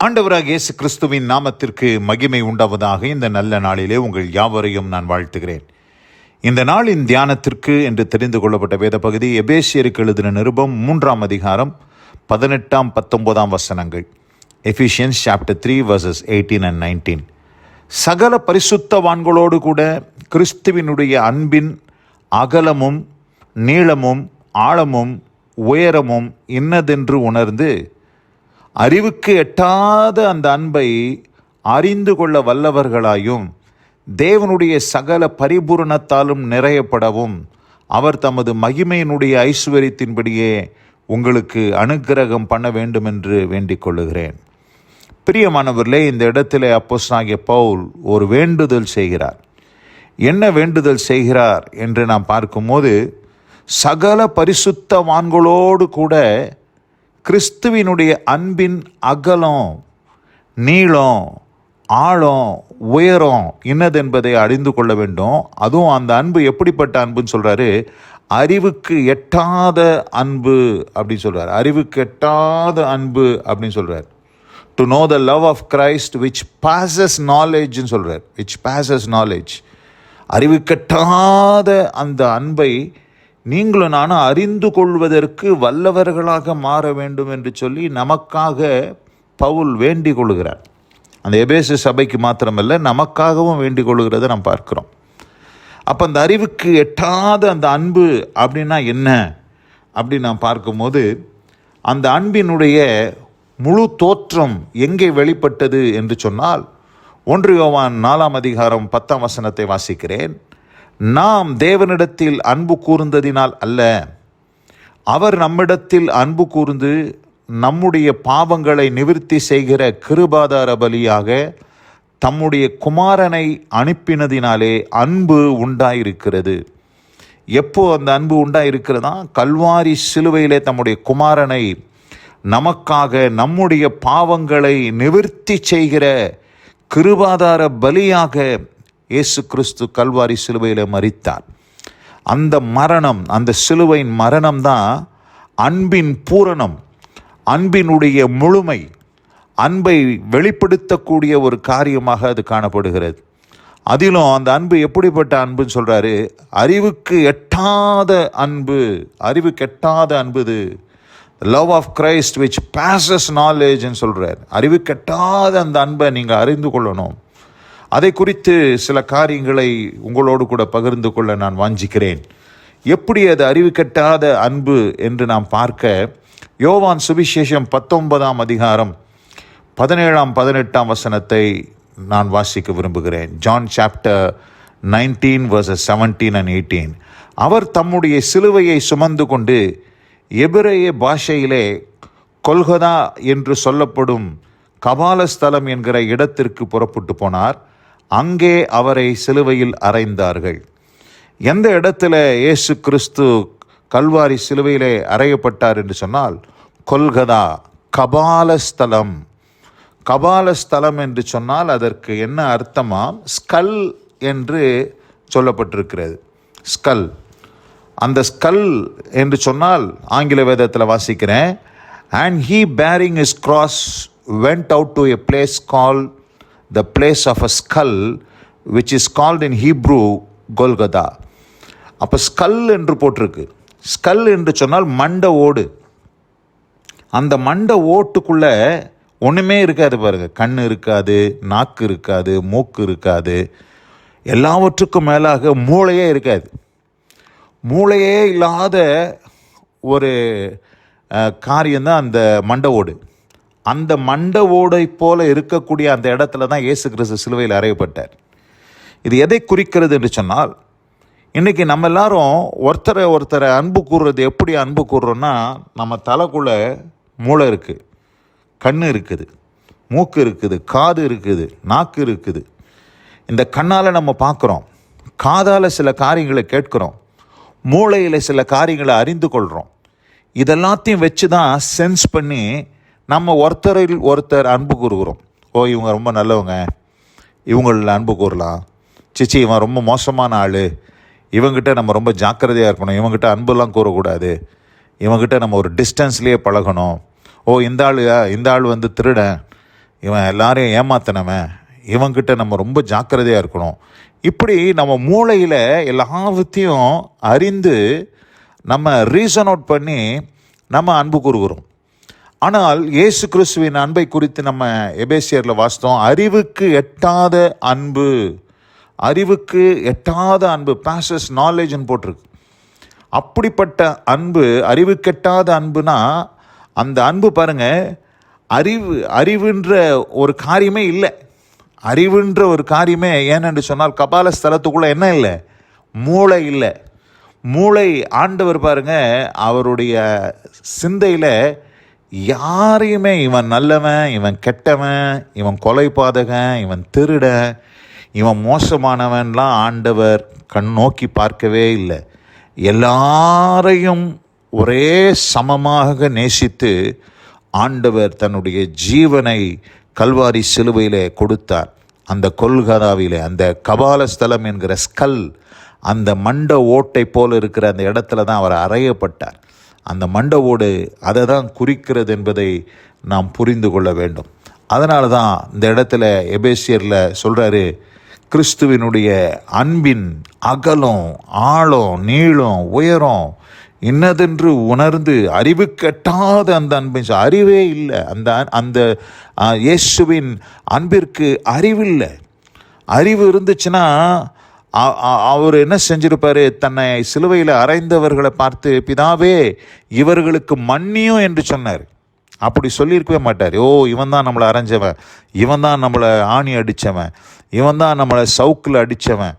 ஆண்டவராக இயேசு கிறிஸ்துவின் நாமத்திற்கு மகிமை உண்டாவதாக. இந்த நல்ல நாளிலே உங்கள் யாவரையும் நான் வாழ்த்துகிறேன். இந்த நாளின் தியானத்திற்கு என்று தெரிந்து கொள்ளப்பட்ட வேத பகுதி எபேசியருக்கு எழுதின நிருபம் 3ஆம் அதிகாரம் 18-19 வசனங்கள். Ephesians chapter 3 verses 18 and 19. சகல பரிசுத்தவான்களோடு கூட கிறிஸ்துவினுடைய அன்பின் அகலமும் நீளமும் ஆழமும் உயரமும் இன்னதென்று உணர்ந்து அறிவுக்கு எட்டாத அந்த அன்பை அறிந்து கொள்ள வல்லவர்களாயும் தேவனுடைய சகல பரிபூரணத்தாலும் நிறையப்படவும் அவர் தமது மகிமையினுடைய ஐஸ்வரியத்தின்படியே உங்களுக்கு அனுக்கிரகம் பண்ண வேண்டும் என்று வேண்டிக் கொள்ளுகிறேன். பிரியமானவர்களே, இந்த இடத்துல அப்போஸ்தலனாகிய பவுல் ஒரு வேண்டுதல் செய்கிறார். என்ன வேண்டுதல் செய்கிறார் என்று நாம் பார்க்கும்போது, சகல பரிசுத்தவான்களோடு கூட கிறிஸ்துவினுடைய அன்பின் அகலம் நீளம் ஆழம் உயரம் இன்னதென்பதை அறிந்து கொள்ள வேண்டும். அதுவும் அந்த அன்பு எப்படிப்பட்ட அன்புன்னு சொல்கிறாரு, அறிவுக்கு எட்டாத அன்பு அப்படின்னு சொல்கிறார். அறிவுக்கு எட்டாத அன்பு அப்படின்னு சொல்கிறார். To know the love of Christ which passes நாலேஜ்னு சொல்கிறார். Which bosses knowledge. அறிவுக்கெட்டாத அந்த அன்பை நீங்களும் நானும் அறிந்து கொள்வதற்கு வல்லவர்களாக மாற வேண்டும் என்று சொல்லி நமக்காக பவுல் வேண்டிக் கொள்கிறார். அந்த எபேசு சபைக்கு மாத்திரமல்ல, நமக்காகவும் வேண்டிக் கொள்கிறத நாம் பார்க்கிறோம். அப்போ அந்த அறிவுக்கு எட்டாத அந்த அன்பு அப்படின்னா என்ன அப்படின்னு நாம் பார்க்கும்போது, அந்த அன்பினுடைய முழு தோற்றம் எங்கே வெளிப்பட்டது என்று சொன்னால், 1 யோவான் 4ஆம் அதிகாரம் 10ஆம் வசனத்தை வாசிக்கிறேன். நாம் தேவனிடத்தில் அன்பு கூர்ந்ததினால் அல்ல, அவர் நம்மிடத்தில் அன்பு கூர்ந்து நம்முடைய பாவங்களை நிவிர்த்தி செய்கிற கிருபாதார பலியாக தம்முடைய குமாரனை அனுப்பினதினாலே அன்பு உண்டாயிருக்கிறது. எப்போ அந்த அன்பு உண்டாயிருக்கிறதா? கல்வாரி சிலுவையிலே தம்முடைய குமாரனை நமக்காக நம்முடைய பாவங்களை நிவிர்த்தி செய்கிற கிருபாதார பலியாக இயேசு கிறிஸ்து கல்வாரி சிலுவையில் மரித்தார். அந்த மரணம், அந்த சிலுவையின் மரணம் தான் அன்பின் பூரணம், அன்பினுடைய முழுமை, அன்பை வெளிப்படுத்தக்கூடிய ஒரு காரியமாக அது காணப்படுகிறது. அதிலும் அந்த அன்பு எப்படிப்பட்ட அன்புன்னு சொல்கிறாரு, அறிவுக்கு எட்டாத அன்பு. அறிவுக்கு எட்டாத அன்பு இது. Love of Christ which passes நாலேஜ்னு சொல்கிறார். அறிவுக்கு எட்டாத அந்த அன்பை நீங்கள் அறிந்து கொள்ளணும். அதை குறித்து சில காரியங்களை உங்களோடு கூட பகிர்ந்து கொள்ள நான் வாஞ்சிக்கிறேன். எப்படி அது அறிவுக்கெட்டாத அன்பு என்று நாம் பார்க்க, யோவான் சுவிசேஷம் 19ஆம் அதிகாரம் 17-18 வசனத்தை நான் வாசிக்க விரும்புகிறேன். John chapter 19 verses 17 and 18. அவர் தம்முடைய சிலுவையை சுமந்து கொண்டு எபிரேய பாஷையிலே கொல்கதா என்று சொல்லப்படும் கபாலஸ்தலம் என்கிற இடத்திற்கு புறப்பட்டு போனார். அங்கே அவரை சிலுவையில் அறைந்தார்கள். எந்த இடத்துல இயேசு கிறிஸ்து கல்வாரி சிலுவையிலே அறையப்பட்டார் என்று சொன்னால், கொல்கதா, கபாலஸ்தலம். கபாலஸ்தலம் என்று சொன்னால் அதற்கு என்ன அர்த்தமா? ஸ்கல் என்று சொல்லப்பட்டிருக்கிறது. ஸ்கல். அந்த ஸ்கல் என்று சொன்னால் ஆங்கில வேதத்தில் வாசிக்கிறேன், and he bearing his cross went out to a place called the place of a skull, which is called in Hebrew Golgotha. அப்போ ஸ்கல் என்று போட்டிருக்கு. ஸ்கல் என்று சொன்னால் மண்ட ஓடு. அந்த மண்ட ஓட்டுக்குள்ளே ஒன்றுமே இருக்காது பாருங்கள். கண் இருக்காது, நாக்கு இருக்காது, மூக்கு இருக்காது, எல்லாவற்றுக்கும் மேலாக மூளையே இருக்காது. மூளையே இல்லாத ஒரு காரியம்தான் அந்த மண்ட ஓடு. அந்த மண்ட ஓடை போல இருக்கக்கூடிய அந்த இடத்துல தான் இயேசு கிறிஸ்து சிலுவையில் அறையப்பட்டார். இது எதை குறிக்கிறது என்று சொன்னால், இன்றைக்கி நம்ம எல்லாரும் ஒருத்தரை அன்பு கூறுறது எப்படி அன்பு கூறுறோன்னா, நம்ம தலைக்குள்ளே மூளை இருக்குது, கண் இருக்குது, மூக்கு இருக்குது, காது இருக்குது, நாக்கு இருக்குது. இந்த கண்ணால் நம்ம பார்க்குறோம், காதால் சில காரியங்களை கேட்குறோம், மூளையில் சில காரியங்களை அறிந்து கொள்கிறோம். இதெல்லாத்தையும் வச்சு தான் சென்ஸ் பண்ணி நம்ம ஒருத்தரில் ஒருத்தர் அன்பு கூறுகிறோம். ஓ, இவங்க ரொம்ப நல்லவங்க, இவங்களில் அன்பு கூறலாம். சிச்சி, இவன் ரொம்ப மோசமான ஆள், இவங்கிட்ட நம்ம ரொம்ப ஜாக்கிரதையாக இருக்கணும், இவங்ககிட்ட அன்புலாம் கூறக்கூடாது, இவங்ககிட்ட நம்ம ஒரு டிஸ்டன்ஸ்லேயே பழகணும். ஓ, இந்த ஆள் வந்து திருடன், இவன் எல்லாரையும் ஏமாத்தினவன், இவன்கிட்ட நம்ம ரொம்ப ஜாக்கிரதையாக இருக்கணும். இப்படி நம்ம மூளையில் எல்லாத்தையும் அறிந்து நம்ம ரீசன் அவுட் பண்ணி நம்ம அன்பு கூறுகிறோம். ஆனால் இயேசு கிறிஸ்துவின் அன்பை குறித்து நம்ம எபேசியரில் வாசித்தோம். அறிவுக்கு எட்டாத அன்பு, அறிவுக்கு எட்டாத அன்பு, பாசஸ் நாலேஜ்னு போட்டிருக்கு. அப்படிப்பட்ட அன்பு, அறிவுக்கெட்டாத அன்புனா அந்த அன்பு பாருங்க, அறிவுன்ற ஒரு காரியமே இல்லை. அறிவுன்ற ஒரு காரியமே ஏனென்று சொன்னால் கபால ஸ்தலத்துக்குள்ள என்ன இல்லை? மூளை இல்லை. மூளை ஆண்டவர் பாருங்க, அவருடைய சிந்தையில் யாரையுமே இவன் நல்லவன், இவன் கெட்டவன், இவன் கொலைபாதகன், இவன் திருடன், இவன் மோசமானவன்லாம் ஆண்டவர் கண் நோக்கி பார்க்கவே இல்லை. எல்லாரையும் ஒரே சமமாக நேசித்து ஆண்டவர் தன்னுடைய ஜீவனை கல்வாரி சிலுவையிலே கொடுத்தார். அந்த கொல்கதாவிலே, அந்த கபாலஸ்தலம் என்கிற ஸ்கல், அந்த மண்ட ஓட்டை போல் இருக்கிற அந்த இடத்துல தான் அவர் அறையப்பட்டார். அந்த மண்ட ஓடு அதை தான் குறிக்கிறது என்பதை நாம் புரிந்து கொள்ள வேண்டும். அதனால தான் இந்த இடத்துல எபேசியரில் சொல்கிறாரு, கிறிஸ்துவினுடைய அன்பின் அகலம், ஆழம், நீளம், உயரம் இன்னதென்று உணர்ந்து அறிவுக்கெட்டாத அந்த அன்பின், அறிவே இல்லை. அந்த இயேசுவின் அன்பிற்கு அறிவில்லை. அறிவு இருந்துச்சுன்னா அவர் என்ன செஞ்சிருப்பார்? தன்னை சிலுவையில் அறைந்தவர்களை பார்த்து, பிதாவே இவர்களுக்கு மன்னியும் என்று சொன்னார். அப்படி சொல்லியிருக்கவே மாட்டார். இவன் தான் நம்மளை அரைஞ்சவன், இவன் தான் நம்மளை ஆணி அடித்தவன், இவன் தான் நம்மளை சவுக்கில் அடித்தவன்,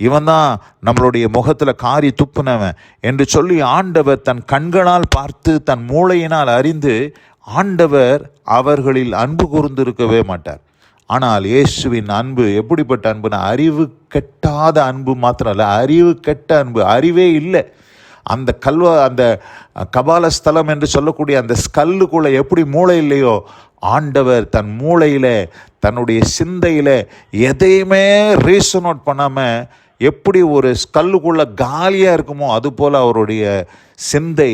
இவன் தான் நம்மளுடைய முகத்தில் காரி துப்புனவன் என்று சொல்லி ஆண்டவர் தன் கண்களால் பார்த்து தன் மூளையினால் அறிந்து ஆண்டவர் அவர்களில் அன்பு கூர்ந்திருக்கவே மாட்டார். ஆனால் இயேசுவின் அன்பு எப்படிப்பட்ட அன்புனா, அறிவு கெட்டாத அன்பு மாத்திரம் இல்லை, அறிவு கெட்ட அன்பு. அறிவே இல்லை. அந்த அந்த கபாலஸ்தலம் என்று சொல்லக்கூடிய அந்த ஸ்கல்லுக்குள்ளே எப்படி மூளை இல்லையோ, ஆண்டவர் தன் மூளையில், தன்னுடைய சிந்தையில் எதையுமே ரீசன் அவுட் பண்ணாமல் எப்படி ஒரு ஸ்கல்லுக்குள்ளே காலியாக இருக்குமோ அதுபோல் அவருடைய சிந்தை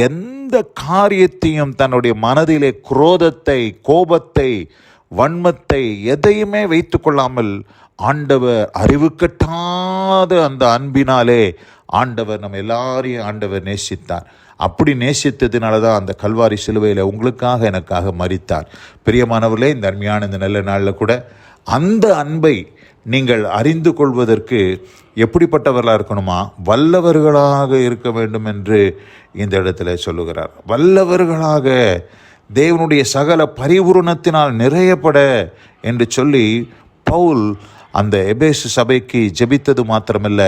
எந்த காரியத்தையும் தன்னுடைய மனதிலே குரோதத்தை, கோபத்தை, வன்மத்தை எதையுமே வைத்து கொள்ளாமல் ஆண்டவர் அறிவுக்கட்டாத அந்த அன்பினாலே ஆண்டவர் நம்ம எல்லாரையும் ஆண்டவர் நேசித்தார். அப்படி நேசித்ததுனால தான் அந்த கல்வாரி சிலுவையில் உங்களுக்காக எனக்காக மரித்தார். பிரியமானவர்களே, இந்த அருமையான இந்த நல்ல நாளில் கூட அந்த அன்பை நீங்கள் அறிந்து கொள்வதற்கு எப்படிப்பட்டவர்களாக இருக்கணுமா? வல்லவர்களாக இருக்க வேண்டும் என்று இந்த இடத்துல சொல்லுகிறார். வல்லவர்களாக, தேவனுடைய சகல பரிபூரணத்தினால் நிறையப்பட என்று சொல்லி பவுல் அந்த எபேசு சபைக்கு ஜெபித்தது மாத்திரமல்ல,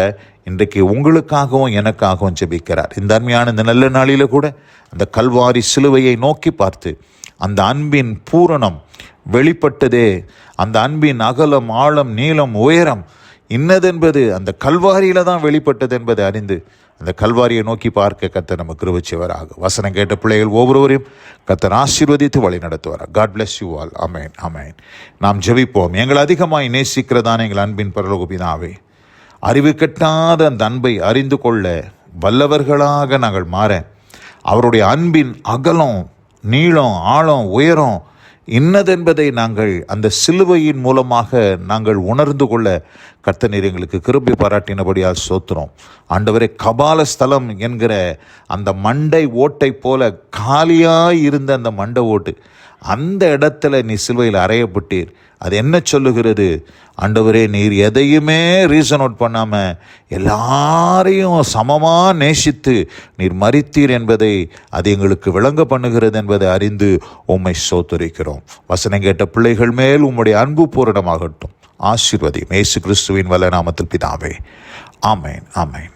இன்றைக்கு உங்களுக்காகவும் எனக்காகவும் ஜெபிக்கிறார். இந்த அருமையான இந்த நல்ல நாளில் கூட அந்த கல்வாரி சிலுவையை நோக்கி பார்த்து அந்த அன்பின் பூரணம் வெளிப்பட்டதே, அந்த அன்பின் அகலம், ஆழம், நீளம், உயரம் இன்னதென்பது அந்த கல்வாரியில் தான் வெளிப்பட்டது என்பதை அறிந்து அந்த கல்வாரியை நோக்கி பார்க்க கர்த்தர் நமக்கு கிருபை செய்வாராக. வசனம் கேட்ட பிள்ளைகள் ஒவ்வொருவரையும் கர்த்தர் ஆசீர்வதித்து வழி நடத்துவாராக. God bless you all. ஆமென், ஆமென். நாம் ஜெபிப்போம். எங்கள் அதிகமாய் நேசிக்கிறதான எங்கள் அன்பின் பரலோக பிதாவே, அறிவு கெட்டாத அந்த அன்பை அறிந்து கொள்ள வல்லவர்களாக நாங்கள் மாற, அவருடைய அன்பின் அகலம், நீளம், ஆழம், உயரம் இன்னதென்பதை நாங்கள் அந்த சிலுவையின் மூலமாக நாங்கள் உணர்ந்து கொள்ள கர்த்தர் எங்களுக்கு கிருபை பாராட்டினபடியால் ஸ்தோத்திரம். ஆண்டவரே, கபால ஸ்தலம் என்கிற அந்த மண்டை ஓட்டை போல காலியாய் இருந்த அந்த மண்டை ஓட்டு, அந்த இடத்துல நீ சிலுவையில் அறையப்பட்டீர். அது என்ன சொல்லுகிறது? ஆண்டவரே, நீர் எதையுமே ரீசன் அவுட் பண்ணாமல் எல்லாரையும் சமமாக நேசித்து நீர் மரித்தீர் என்பதை அது எங்களுக்கு விளங்க பண்ணுகிறது என்பதை அறிந்து உம்மை ஸ்தோத்திரிக்கிறோம். வசனம் கேட்ட பிள்ளைகள் மேல் உம்முடைய அன்பு பூரணமாகட்டும். ஆசீர்வதியும். இயேசு கிறிஸ்துவின் வல்ல நாமத்தில் பிதாவே. ஆமென், ஆமென்.